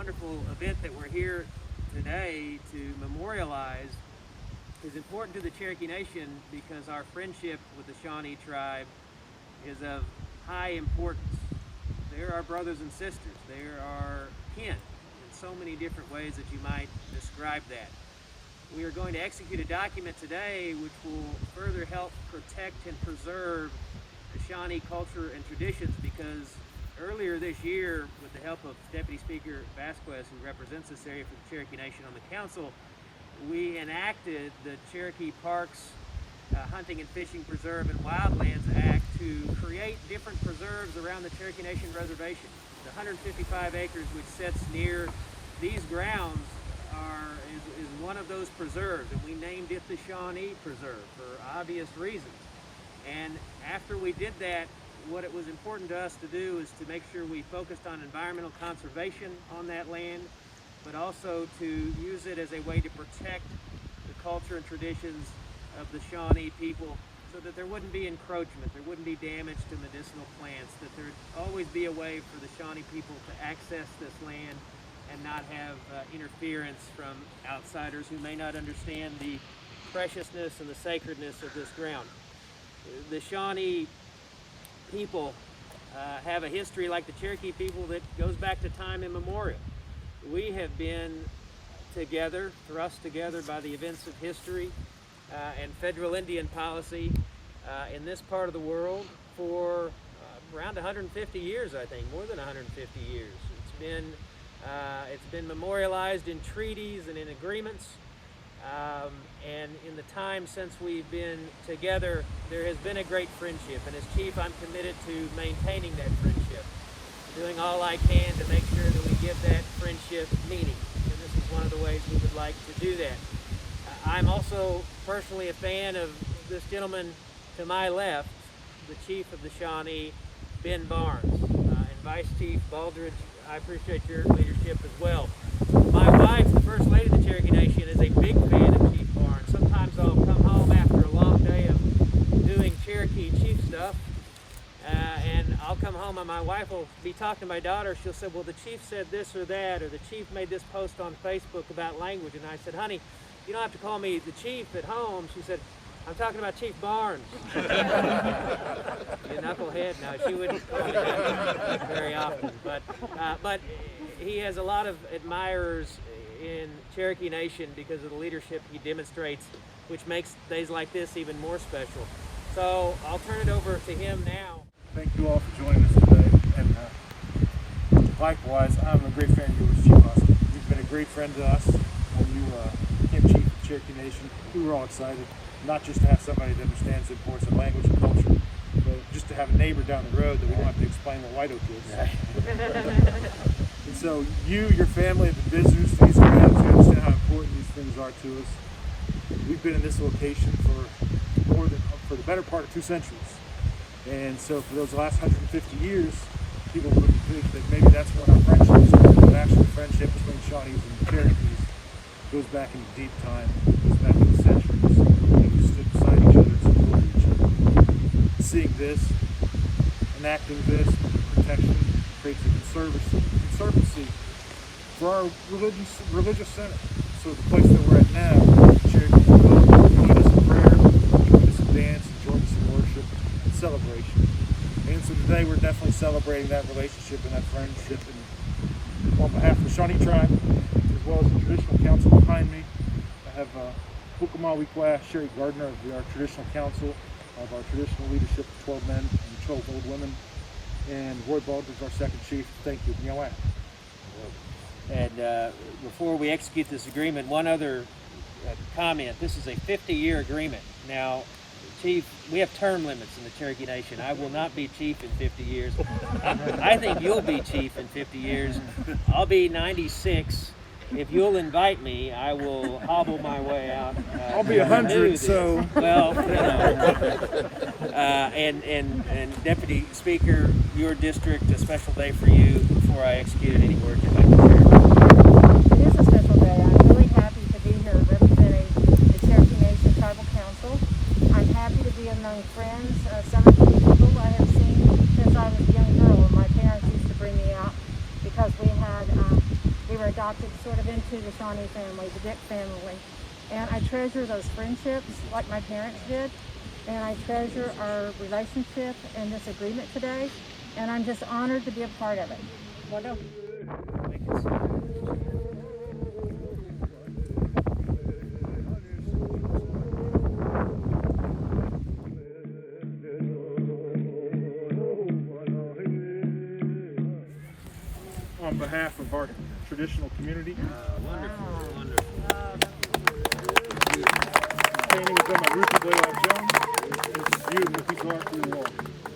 wonderful event that we're here today to memorialize is important to the Cherokee Nation because our friendship with the Shawnee tribe is of high importance. They're our brothers and sisters. They're our kin in so many different ways that you might describe that. We are going to execute a document today which will further help protect and preserve the Shawnee culture and traditions, because earlier this year, with the help of Deputy Speaker Vasquez, who represents this area for the Cherokee Nation on the council, we enacted the Cherokee Parks Hunting and Fishing Preserve and Wildlands Act to create different preserves around the Cherokee Nation reservation. The 155 acres which sits near these grounds is one of those preserves, and we named it the Shawnee Preserve for obvious reasons. And after we did that, what it was important to us to do is to make sure we focused on environmental conservation on that land, but also to use it as a way to protect the culture and traditions of the Shawnee people so that there wouldn't be encroachment, there wouldn't be damage to medicinal plants, that there'd always be a way for the Shawnee people to access this land and not have interference from outsiders who may not understand the preciousness and the sacredness of this ground. The Shawnee people have a history like the Cherokee people that goes back to time immemorial. We have been together, thrust together by the events of history and federal Indian policy in this part of the world for around 150 years, I think, more than 150 years. It's been memorialized in treaties and in agreements, and in the time since we've been together, there has been a great friendship, and as chief, I'm committed to maintaining that friendship, doing all I can to make sure that we give that friendship meaning, and this is one of the ways we would like to do that. I'm also personally a fan of this gentleman to my left, the chief of the Shawnee, Ben Barnes, and Vice Chief Baldridge. I appreciate your leadership as well. My wife, the First Lady of the Cherokee Nation, is a big fan of Chief Barnes. Sometimes I'll come home after a long day of doing Cherokee chief stuff, and I'll come home and my wife will be talking to my daughter. She'll say, well, the chief said this or that, or the chief made this post on Facebook about language. And I said, honey, you don't have to call me the chief at home. She said, I'm talking about Chief Barnes. You knucklehead. No, she wouldn't call me that very often. But he has a lot of admirers in Cherokee Nation because of the leadership he demonstrates, which makes days like this even more special. So I'll turn it over to him now. Thank you all for joining us today. And likewise, I'm a great fan of yours, Chief Austin. You've been a great friend to us when you became chief of Cherokee Nation. We were all excited, not just to have somebody that understands the importance of language and culture, but just to have a neighbor down the road that we don't have to explain what White Oak is. And so you, your family, and the visitors to these grounds, you understand how important these things are to us. We've been in this location for the better part of 2 centuries. And so for those last 150 years, people would think that maybe that's when our friendship started, but actually the friendship between Shawnees and Cherokees goes back into deep time, goes back into centuries. We stood beside each other and supported each other. Seeing this, enacting this, protection creates a conservancy for our religious center. So the place that we're at now, Cherokees will join us in prayer, join us in dance, join us in worship and celebration. And so today we're definitely celebrating that relationship and that friendship. And on behalf of the Shawnee tribe, as well as the traditional council behind me, I have Hukamawiqua Sherry Gardner of our traditional council, of our traditional leadership of 12 men and 12 old women, and Roy Baldridge, our second chief. Thank you. And before we execute this agreement, one other comment. This is a 50-year agreement. Now, Chief, we have term limits in the Cherokee Nation. I will not be chief in 50 years. I think you'll be chief in 50 years. I'll be 96. If you'll invite me, I will hobble my way out. I'll be 100, so. Well, you know. And Deputy Speaker, your district, a special day for you. Before I execute any work you'd like to share. It is a special day. I'm really happy to be here representing the Cherokee Nation Tribal Council. I'm happy to be among friends. Some of the people I have seen since I was a young girl, and my parents used to bring me out because we adopted sort of into the Shawnee family, the Dick family. And I treasure those friendships like my parents did. And I treasure our relationship and this agreement today. And I'm just honored to be a part of it. Bueno. On behalf of our traditional community, Wonderful, wonderful. painting is done by Rupert Blaylock Jones. This is you, the people art through the wall.